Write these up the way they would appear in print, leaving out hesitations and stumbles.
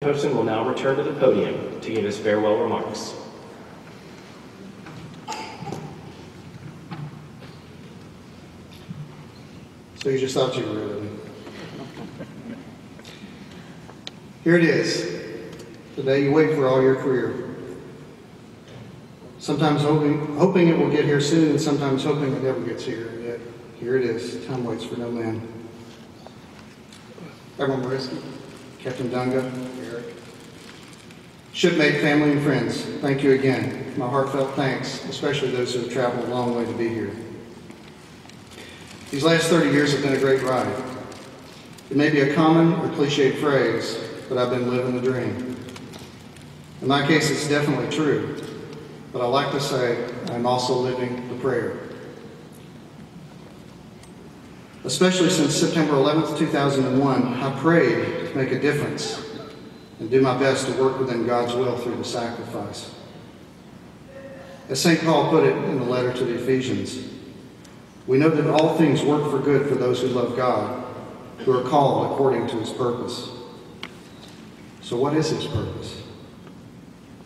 Poston will now return to the podium to give his farewell remarks. So you just thought you were rid of me. Here it is, the day you wait for all your career. Sometimes hoping it will get here soon, and sometimes hoping it never gets here. And yet, here it is. Time waits for no man. Admiral Mariski, Captain Dunga, Eric, shipmate, family, and friends, thank you again. My heartfelt thanks, especially those who have traveled a long way to be here. These last 30 years have been a great ride. It may be a common or cliched phrase, but I've been living the dream. In my case, it's definitely true, but I like to say I'm also living the prayer. Especially since September 11th, 2001, I prayed to make a difference and do my best to work within God's will through the sacrifice. As St. Paul put it in the letter to the Ephesians, we know that all things work for good for those who love God, who are called according to his purpose. So what is his purpose?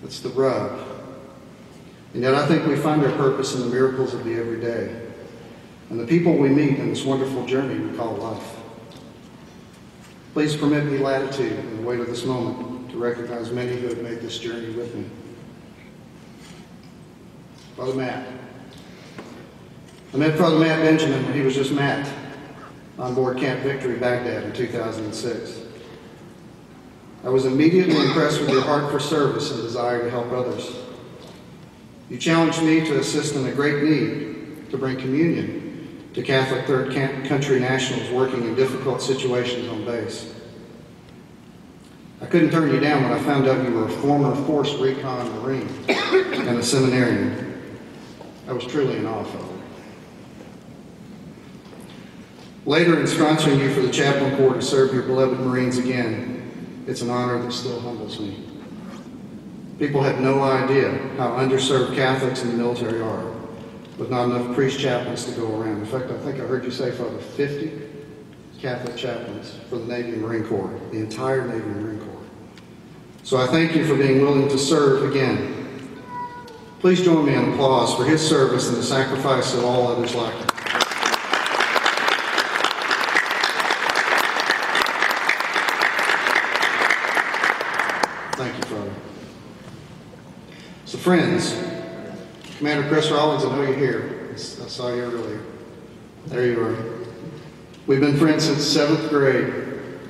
It's the rub. And yet I think we find our purpose in the miracles of the everyday and the people we meet in this wonderful journey we call life. Please permit me latitude in the weight of this moment to recognize many who have made this journey with me. Father Matt. I met Father Matt Benjamin when he was just Matt on board Camp Victory, Baghdad in 2006. I was immediately impressed with your heart for service and desire to help others. You challenged me to assist in a great need to bring communion to Catholic Third Country Nationals working in difficult situations on base. I couldn't turn you down when I found out you were a former Force Recon Marine and a seminarian. I was truly in awe, Father. Later, in sponsoring you for the Chaplain Corps to serve your beloved Marines again, it's an honor that still humbles me. People have no idea how underserved Catholics in the military are, with not enough priest chaplains to go around. In fact, I think I heard you say, Father, 50 Catholic chaplains for the Navy and Marine Corps, the entire Navy and Marine Corps. So I thank you for being willing to serve again. Please join me in applause for his service and the sacrifice of all others like him. Thank you, Father. So friends, Commander Chris Rollins, I know you're here. I saw you earlier. There you are. We've been friends since 7th grade.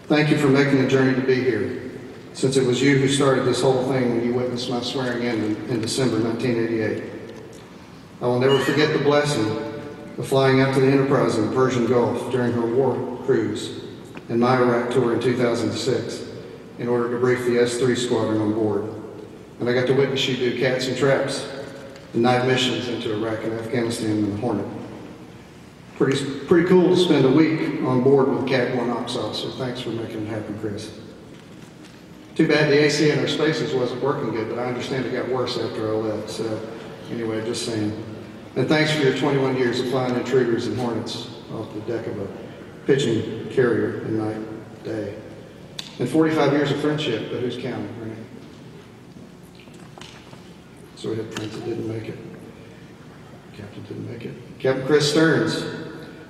Thank you for making the journey to be here, since it was you who started this whole thing when you witnessed my swearing in December 1988. I will never forget the blessing of flying out to the Enterprise in the Persian Gulf during her war cruise and my Iraq tour in 2006 in order to brief the S-3 squadron on board. And I got to witness you do cats and traps and night missions into Iraq and Afghanistan in the Hornet. Pretty cool to spend a week on board with a Cat 1 ops officer. Thanks for making it happen, Chris. Too bad the AC in our spaces wasn't working good, but I understand it got worse after I left. So anyway, just saying. And thanks for your 21 years of flying intruders and Hornets off the deck of a pitching carrier at night, day. And 45 years of friendship, but who's counting, right? So we had friends that didn't make it. Captain didn't make it. Captain Chris Stearns,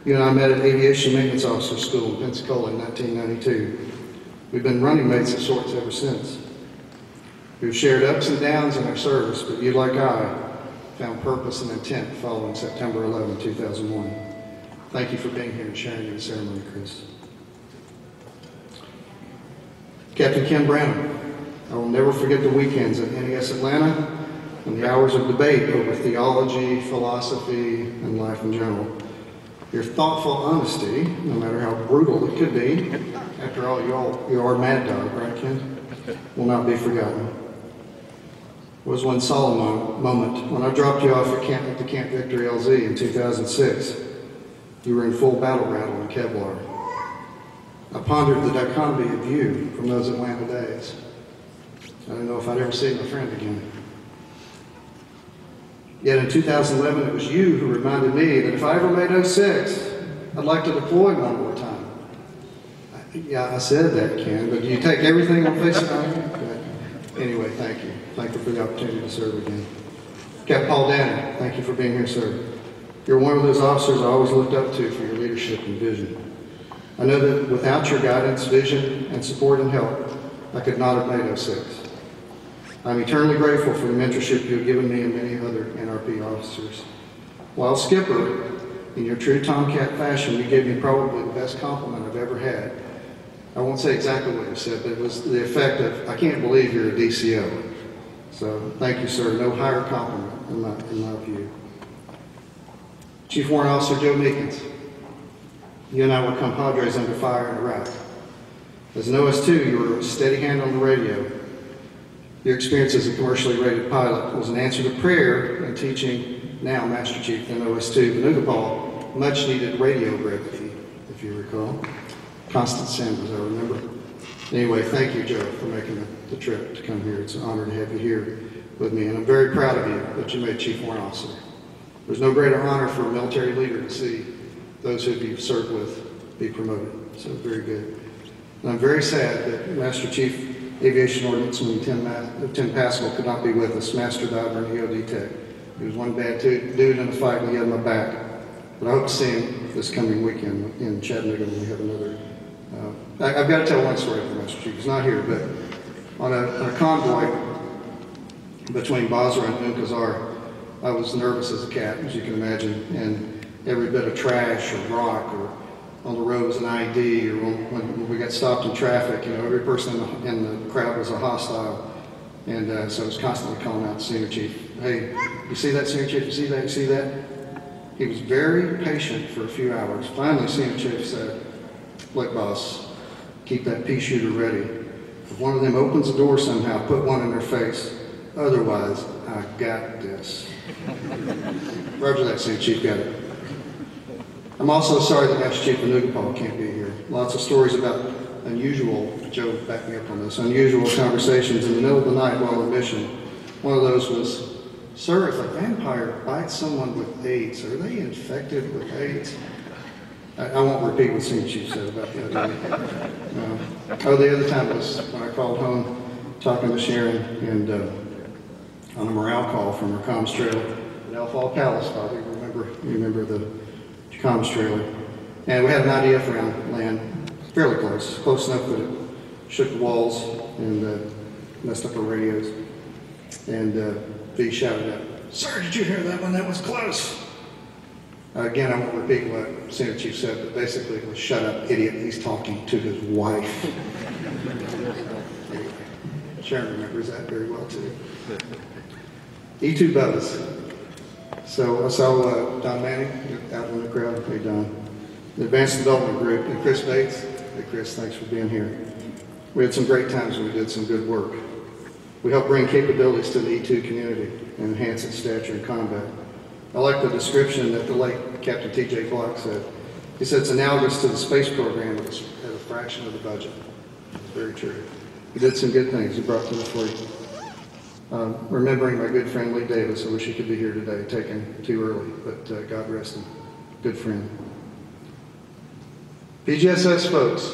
you and I met at Aviation Maintenance Officer School in Pensacola in 1992. We've been running mates of sorts ever since. We've shared ups and downs in our service, but you, like I, found purpose and intent following September 11, 2001. Thank you for being here and sharing in the ceremony, Chris. Captain Ken Branham, I will never forget the weekends at NES Atlanta and the hours of debate over theology, philosophy, and life in general. Your thoughtful honesty, no matter how brutal it could be, after all, you are Mad Dog, right, Ken? Will not be forgotten. It was one solemn moment when I dropped you off at the Camp Victory LZ in 2006. You were in full battle rattle in Kevlar. I pondered the dichotomy of you from those Atlanta days. I didn't know if I'd ever see my friend again. Yet in 2011, it was you who reminded me that if I ever made 06, I'd like to deploy one more time. Yeah, I said that, Ken, but do you take everything on face value? But anyway, thank you. Thank you for the opportunity to serve again. Captain Paul Danner, thank you for being here, sir. You're one of those officers I always looked up to for your leadership and vision. I know that without your guidance, vision, and support and help, I could not have made 06. I'm eternally grateful for the mentorship you have given me and many other NRP officers. While skipper, in your true Tomcat fashion, you gave me probably the best compliment I've ever had. I won't say exactly what you said, but it was the effect of, I can't believe you're a DCO. So thank you, sir. No higher compliment in my view. Chief Warrant Officer Joe Meekins, you and I were compadres under fire in Iraq. As an OS2, you were a steady hand on the radio. Your experience as a commercially rated pilot was an answer to prayer and teaching, now Master Chief in OS2, Vanugapal, much needed radio brevity, if you recall. Constant Sanders, I remember. Anyway, thank you, Joe, for making the trip to come here. It's an honor to have you here with me, and I'm very proud of you that you made Chief Warrant Officer. There's no greater honor for a military leader to see those who you've served with be promoted. So very good. And I'm very sad that Master Chief Aviation Ordnance Tim Pascal could not be with us, Master Diver and EOD Tech. He was one bad dude in a fight and he had my back. But I hope to see him this coming weekend in Chattanooga when we have another. I've got to tell one story for Master Chief. He's not here, but on a convoy between Basra and Unkazar, I was nervous as a cat, as you can imagine, and every bit of trash or rock or on the road was an ID, or when we got stopped in traffic, you know, every person in the crowd was a hostile. And so I was constantly calling out the senior chief, hey, you see that, senior chief? You see that? You see that? He was very patient for a few hours. Finally, senior chief said, look, boss, keep that pea shooter ready. If one of them opens the door somehow, put one in their face. Otherwise, I got this. Roger that, senior chief, got it. I'm also sorry that Master Chief Vanugapal can't be here. Lots of stories about unusual, Joe backed me up on this, unusual conversations in the middle of the night while on mission. One of those was, sir, if a vampire bites someone with AIDS, are they infected with AIDS? I won't repeat what Senior Chief said about the other day. Oh, the other time was when I called home talking to Sharon and on a morale call from her comms trailer at Alfall Palace. Probably remember the comms trailer. And we had an IDF round land fairly close enough that it shook the walls and messed up our radios. And V shouted out, sir, did you hear that one? That was close. Again, I won't repeat what Senior Chief said, but basically it was, shut up, idiot, he's talking to his wife. Anyway, Sharon remembers that very well too. E2 Buzz. So I saw Don Manning out in the crowd. Hey, Don. The Advanced Development Group, and Chris Bates. Hey, Chris, thanks for being here. We had some great times and we did some good work. We helped bring capabilities to the E2 community and enhance its stature in combat. I like the description that the late Captain T.J. Block said. He said it's analogous to the space program at a fraction of the budget. It's very true. He did some good things he brought to the fleet. Remembering my good friend Lee Davis, I wish he could be here today, taken too early, but God rest him. Good friend. PGSS folks,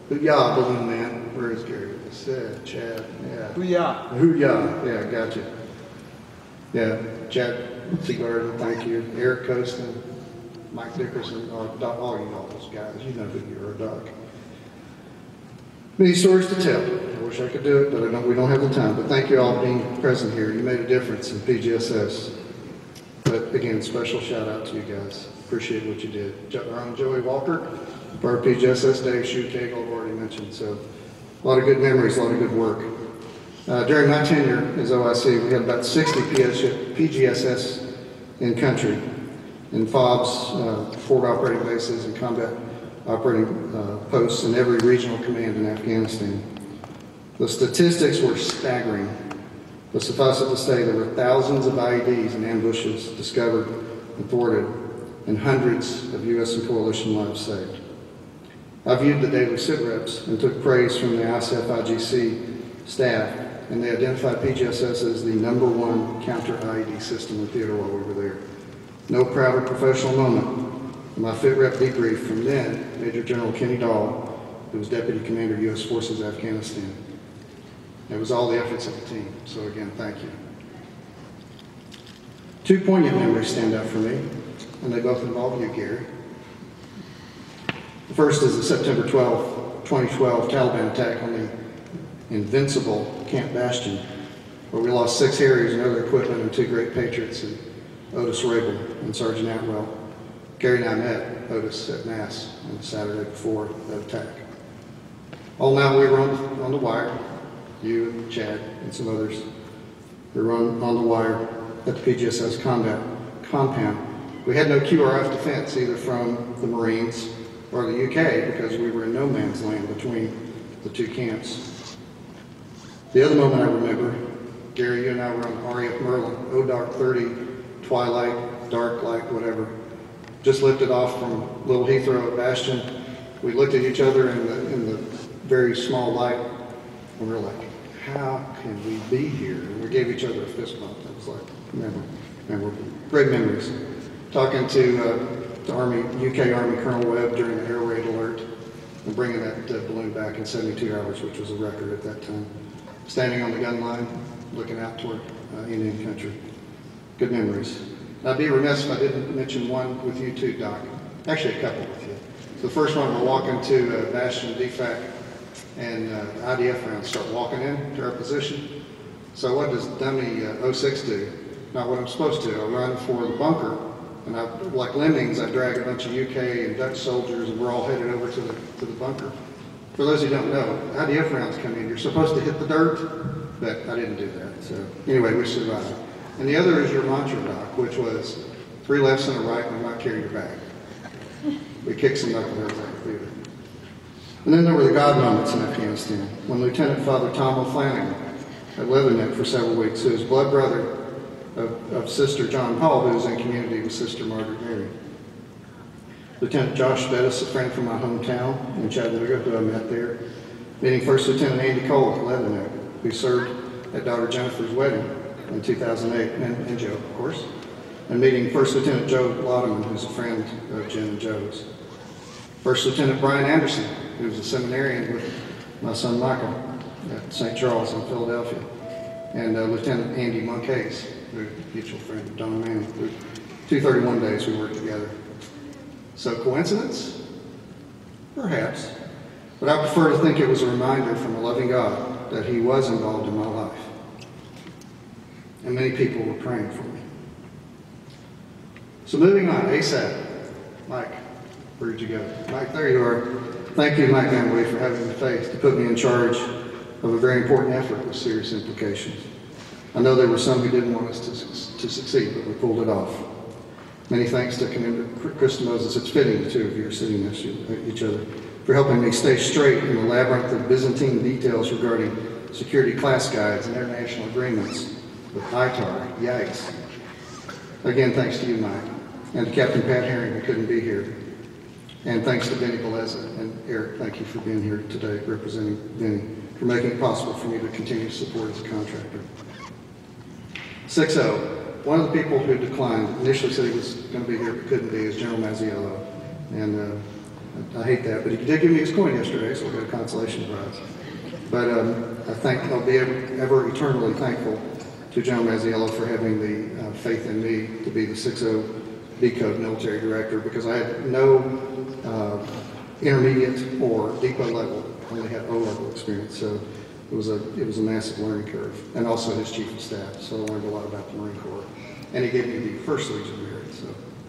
Hoo-yah, Balloon Man. Where is Gary? Chad, yeah. Hoo-yah. Hoo-yah, yeah, gotcha. Yeah, Chad Seagarden, thank you. Eric Poston, Mike Dickerson, Doc, all you know those guys, you know who you are, Doc. Many stories to tell. I wish I could do it, but we don't have the time. But thank you all for being present here. You made a difference in PGSS. But again, special shout out to you guys. Appreciate what you did. Joey Walker, for our PGSS Dave Shoekegel, I've already mentioned. So a lot of good memories, a lot of good work. During my tenure as OIC, we had about 60 PGSS in country, in FOBs, forward operating bases, and combat operating posts in every regional command in Afghanistan. The statistics were staggering, but suffice it to say there were thousands of IEDs and ambushes discovered and thwarted, and hundreds of U.S. and coalition lives saved. I viewed the daily SITREPs and took praise from the ISAF-IGC staff, and they identified PGSS as the #1 counter-IED system in theater while we were there. No prouder professional moment than my FITREP debrief from then Major General Kenny Dahl, who was Deputy Commander, U.S. Forces, Afghanistan. It was all the efforts of the team, so again, thank you. Two poignant memories stand out for me, and they both involve you, Gary. The first is the September 12, 2012 Taliban attack on the invincible Camp Bastion, where we lost 6 Harriers and other equipment and 2 great patriots, and Otis Rabel and Sergeant Atwell. Gary and I met Otis at Mass on the Saturday before the attack. All now we were on the wire, you and Chad and some others. We were on the wire at the PGSS compound. We had no QRF defense either from the Marines or the UK because we were in no man's land between the 2 camps. The other moment I remember, Gary, you and I were on RAF Merlin, ODark 30, twilight, dark light, whatever. Just lifted off from Little Heathrow at Bastion. We looked at each other in the very small light, and we were like, how can we be here? And we gave each other a fist bump. That was like, memorable. Great memories. Talking to UK Army Colonel Webb during the air raid alert and bringing that balloon back in 72 hours, which was a record at that time. Standing on the gun line, looking out toward Indian country. Good memories. I'd be remiss if I didn't mention one with you too, Doc. Actually, a couple with you. So the first one, we're walking to Bastion DFAC, and IDF rounds start walking in to our position. So what does dummy 06 do? Not what I'm supposed to. I run for the bunker, and like lemmings, I drag a bunch of UK and Dutch soldiers, and we're all headed over to the bunker. For those who don't know, IDF rounds come in. You're supposed to hit the dirt, but I didn't do that. So anyway, we survived. And the other is your mantra, Doc, which was 3 lefts and a right and not carry your bag. We kicked some knuckleheads out of the theater. And then there were the God moments in Afghanistan, when Lieutenant Father Tom O'Flanagan at Leatherneck for several weeks, who is blood brother of Sister John Paul, who was in community with Sister Margaret Mary. Lieutenant Josh Bettis, a friend from my hometown in Chattanooga, who I met there. Meeting First Lieutenant Andy Cole at Leatherneck, who served at daughter Jennifer's wedding in 2008, and Joe, of course. And meeting First Lieutenant Joe Laudeman, who's a friend of Jen and Joe's. First Lieutenant Brian Anderson, who's a seminarian with my son Michael at St. Charles in Philadelphia. And Lieutenant Andy Monk Hayes, who's a mutual friend of Donna Manning. 231 days we worked together. So coincidence? Perhaps. But I prefer to think it was a reminder from a loving God that He was involved in my life. And many people were praying for me. So moving on, ASAP. Mike, where'd you go? Mike, there you are. Thank you, Mike Gangway, for having the faith to put me in charge of a very important effort with serious implications. I know there were some who didn't want us to succeed, but we pulled it off. Many thanks to Commander Krista Moses. It's fitting the 2 of you are sitting next to each other, for helping me stay straight in the labyrinth of Byzantine details regarding security class guides and international agreements with ITAR. Yikes. Again, thanks to you, Mike, and to Captain Pat Herring, who couldn't be here. And thanks to Benny Beleza and Eric, thank you for being here today, representing Benny, for making it possible for me to continue to support as a contractor. 6-0. One of the people who declined, initially said he was going to be here but couldn't be, is General Mazziello. And I hate that, but he did give me his coin yesterday, so we'll get a consolation prize. But I'll be ever eternally thankful to General Mazziello for having the faith in me to be the 6-0 B-Code military director, because I had no intermediate or depot level, only had O-level experience. So it was a massive learning curve, and also his chief of staff. So I learned a lot about the Marine Corps, and he gave me the First Legion Merit. So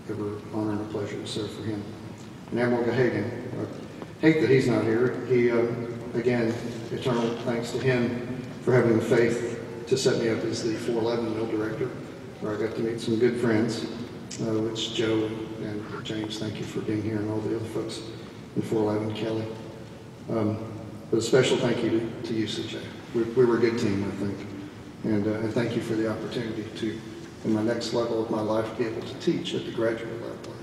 ever honor and a pleasure to serve for him. And Admiral Gahagan, I hate that he's not here. He again, eternal thanks to him for having the faith to set me up as the 411 Mill Director, where I got to meet some good friends, which Joe and James, thank you for being here, and all the other folks in 411, Kelly. But a special thank you to you, CJ. We were a good team, I think. And thank you for the opportunity to, in my next level of my life, be able to teach at the graduate level.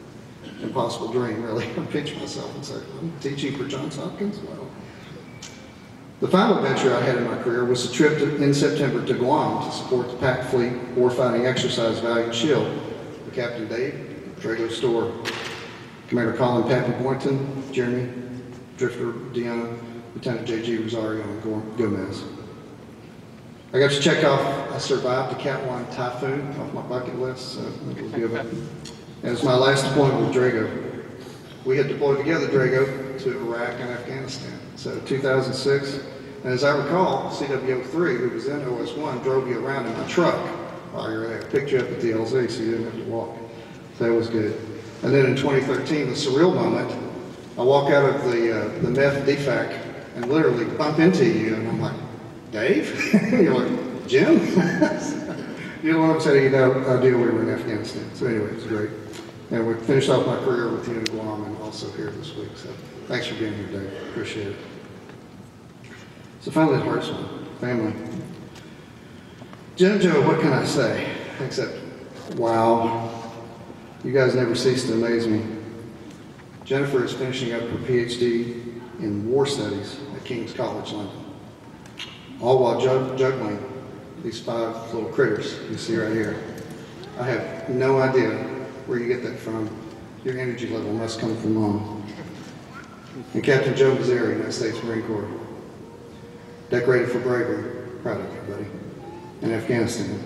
Impossible dream, really. I pinch myself and say, I'm teaching for Johns Hopkins? Well. The final adventure I had in my career was a trip in September to Guam to support the PAC Fleet Warfighting Exercise Valiant Shield with Captain Dave, Drago Store, Commander Colin Pappy Boynton, Jeremy, Drifter Deanna, Lieutenant J.G. Rosario, and Gomez. I got to check off, I survived the Cat 1 typhoon off my bucket list, so it was good. And it was my last deployment with Drago. We had deployed together, Drago, to Iraq and Afghanistan. So 2006, and as I recall, CW03, who was in OS1, drove you around in my truck while you were there, picked you up at the LZ so you didn't have to walk. So that was good. And then in 2013, the surreal moment, I walk out of the meth DFAC and literally bump into you, and I'm like, Dave? You're like, Jim? You know what I'm saying? You know, I knew we were in Afghanistan. So anyway, it was great. And we finished off my career with you in Guam and also here this week. So thanks for being here, Dave. Appreciate it. So finally, the Hartsman family. Jen and Joe, what can I say? Except, wow. You guys never cease to amaze me. Jennifer is finishing up her PhD in war studies at King's College, London. All while juggling these 5 little critters you see right here. I have no idea where you get that from. Your energy level must come from Mom. And Captain Joe Mazzari, United States Marine Corps. Decorated for bravery. Proud of you, buddy. In Afghanistan.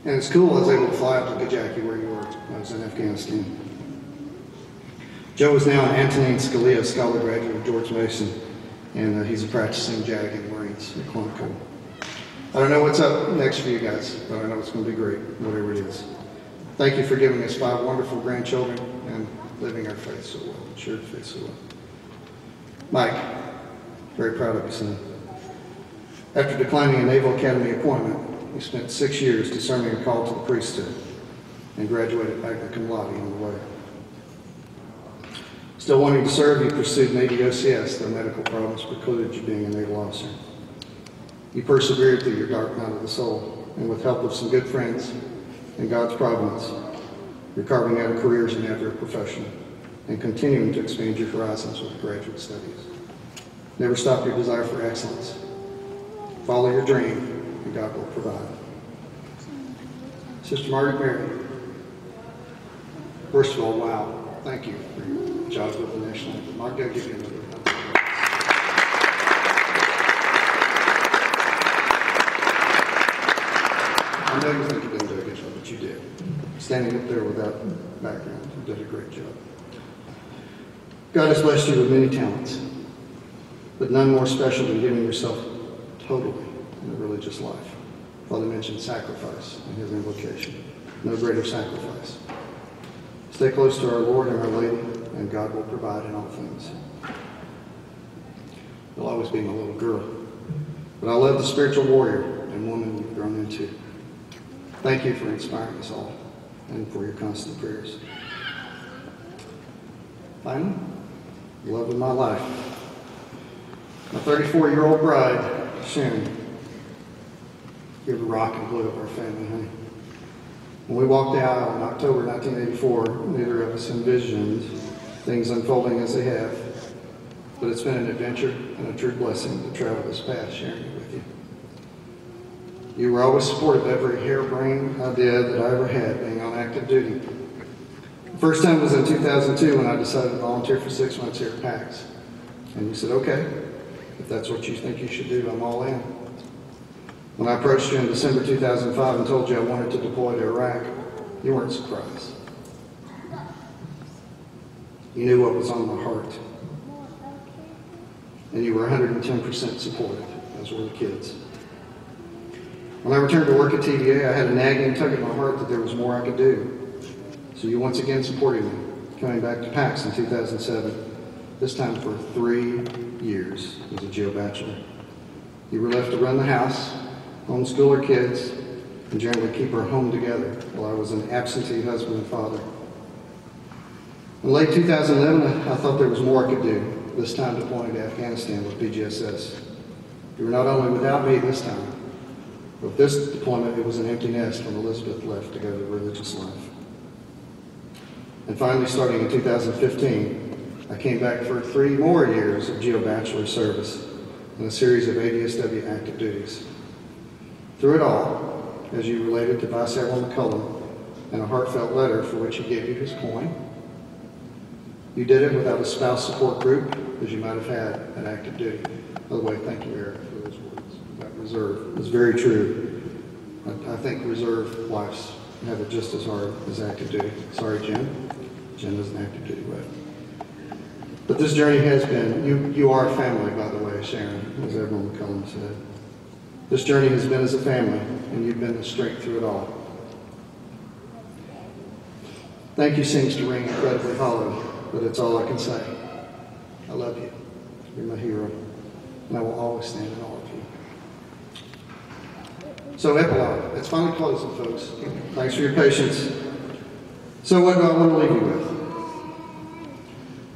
And it's cool, I was able to fly up to Kajaki where you were when I was in Afghanistan. Joe is now an Antonin Scalia Scholar graduate of George Mason, and he's a practicing JAG in the Marines at Quantico. I don't know what's up next for you guys, but I know it's going to be great, whatever it is. Thank you for giving us 5 wonderful grandchildren and living our faith so well, shared faith so well. Mike, very proud of you, son. After declining a Naval Academy appointment, you spent 6 years discerning a call to the priesthood and graduated magna cum laude on the way. Still wanting to serve, you pursued Navy OCS, though medical problems precluded you being a naval officer. You persevered through your dark night of the soul, and with help of some good friends and God's providence, you're carving out a career as a NAVAIR professional and continuing to expand your horizons with graduate studies. Never stop your desire for excellence. Follow your dream, and God will provide. Sister Margaret Mary, first of all, wow. Thank you for your job with the national anthem. I'll go give you another one. I know you think you didn't do a good job, but you did. Standing up there without background, you did a great job. God has blessed you with many talents, but none more special than giving yourself totally in a religious life. Father mentioned sacrifice in his invocation. No greater sacrifice. Stay close to our Lord and our Lady, and God will provide in all things. You'll always be my little girl, but I love the spiritual warrior and woman you've grown into. Thank you for inspiring us all and for your constant prayers. Finally, the love of my life. My 34-year-old bride, Sharon. You're the rock and glue of our family, honey. When we walked the aisle in October 1984, neither of us envisioned things unfolding as they have, but it's been an adventure and a true blessing to travel this path sharing it with you. You were always supportive of every harebrained idea that I ever had being on active duty. The first time was in 2002 when I decided to volunteer for 6 months here at PAX. And you said, okay, if that's what you think you should do, I'm all in. When I approached you in December 2005 and told you I wanted to deploy to Iraq, you weren't surprised. You knew what was on my heart. And you were 110% supportive, as were the kids. When I returned to work at TVA, I had a nagging tug at my heart that there was more I could do. So you once again supported me, coming back to PAX in 2007, this time for 3 years as a GEO bachelor. You were left to run the house, homeschool our kids, and generally keep our home together while I was an absentee husband and father. In late 2011, I thought there was more I could do, this time deploying to Afghanistan with BGSS. You were not only without me this time, but with this deployment, it was an empty nest when Elizabeth left to go to religious life. And finally, starting in 2015, I came back for 3 more years of GEO bachelor service and a series of ADSW active duties. Through it all, as you related to Vice Admiral McCullum in a heartfelt letter for which he gave you his coin, You did it without a spouse support group, as you might have had at active duty. By the way, thank you, Eric, for those words about reserve. It's very true. I think reserve wives have it just as hard as active duty. Sorry, Jen. Jen is an active duty wife. But this journey has been, you are a family, by the way, Sharon, as Everett McCullum said. This journey has been as a family, and you've been the strength through it all. Thank you seems to ring incredibly hollow, but it's all I can say. I love you. You're my hero, and I will always stand in awe of you. So epilogue. It's finally closing, folks. Thanks for your patience. So what do I want to leave you with?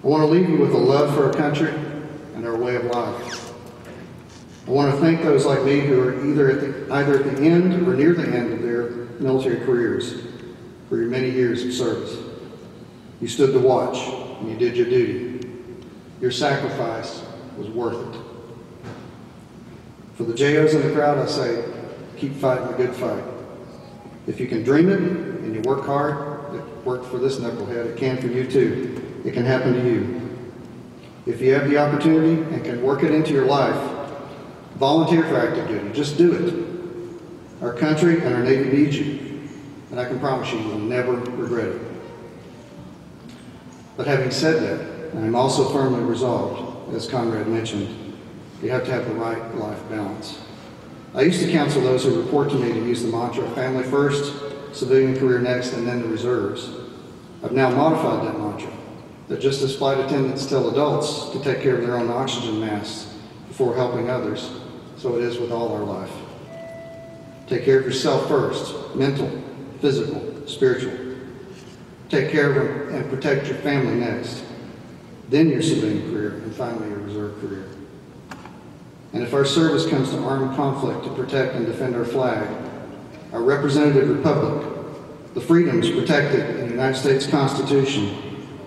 I want to leave you with a love for our country and our way of life. I want to thank those like me who are either at the end or near the end of their military careers for your many years of service. You stood to watch and you did your duty. Your sacrifice was worth it. For the JOs in the crowd, I say, keep fighting the good fight. If you can dream it and you work hard, it worked for this knucklehead, it can for you too. It can happen to you. If you have the opportunity and can work it into your life, volunteer for active duty. Just do it. Our country and our Navy needs you, and I can promise you will never regret it. But having said that, I'm also firmly resolved, as Conrad mentioned, you have to have the right life balance. I used to counsel those who report to me to use the mantra, family first, civilian career next, and then the reserves. I've now modified that mantra, that just as flight attendants tell adults to take care of their own oxygen masks before helping others, so it is with all our life. Take care of yourself first, mental, physical, spiritual. Take care of and protect your family next, then your civilian career, and finally your reserve career. And if our service comes to armed conflict to protect and defend our flag, our representative republic, the freedoms protected in the United States Constitution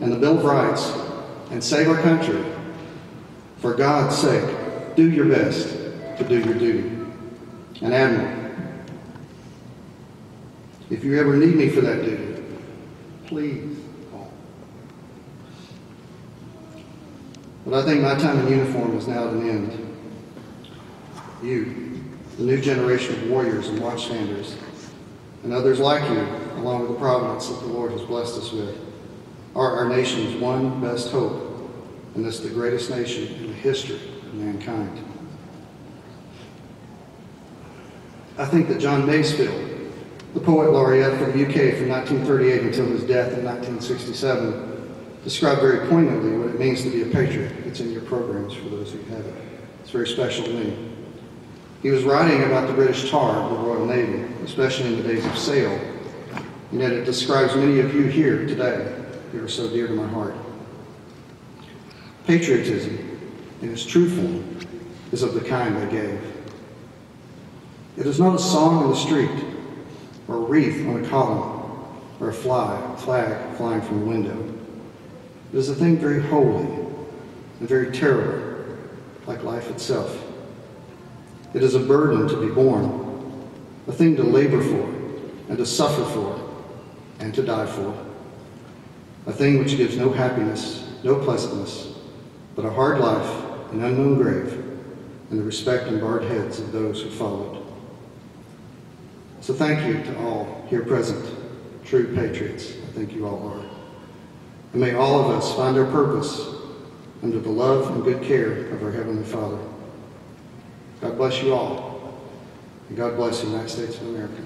and the Bill of Rights, and save our country, for God's sake, do your best to do your duty. And Admiral, if you ever need me for that duty, please call. But I think my time in uniform is now at an end. You, the new generation of warriors and watchstanders, and others like you, along with the providence that the Lord has blessed us with, are our nation's one best hope, and this the greatest nation in the history of mankind. I think that John Masefield, the poet laureate for the UK from 1938 until his death in 1967, described very poignantly what it means to be a patriot. It's in your programs for those who have it. It's very special to me. He was writing about the British tar of the Royal Navy, especially in the days of sail, and yet it describes many of you here today who are so dear to my heart. Patriotism, in its true form, is of the kind I gave. It is not a song in the street, or a wreath on a column, or a flag flying from a window. It is a thing very holy and very terrible, like life itself. It is a burden to be borne, a thing to labor for, and to suffer for, and to die for. A thing which gives no happiness, no pleasantness, but a hard life, an unknown grave, and the respect and bared heads of those who followed. So thank you to all here present, true patriots. I think you all are. And may all of us find our purpose under the love and good care of our Heavenly Father. God bless you all, and God bless the United States of America.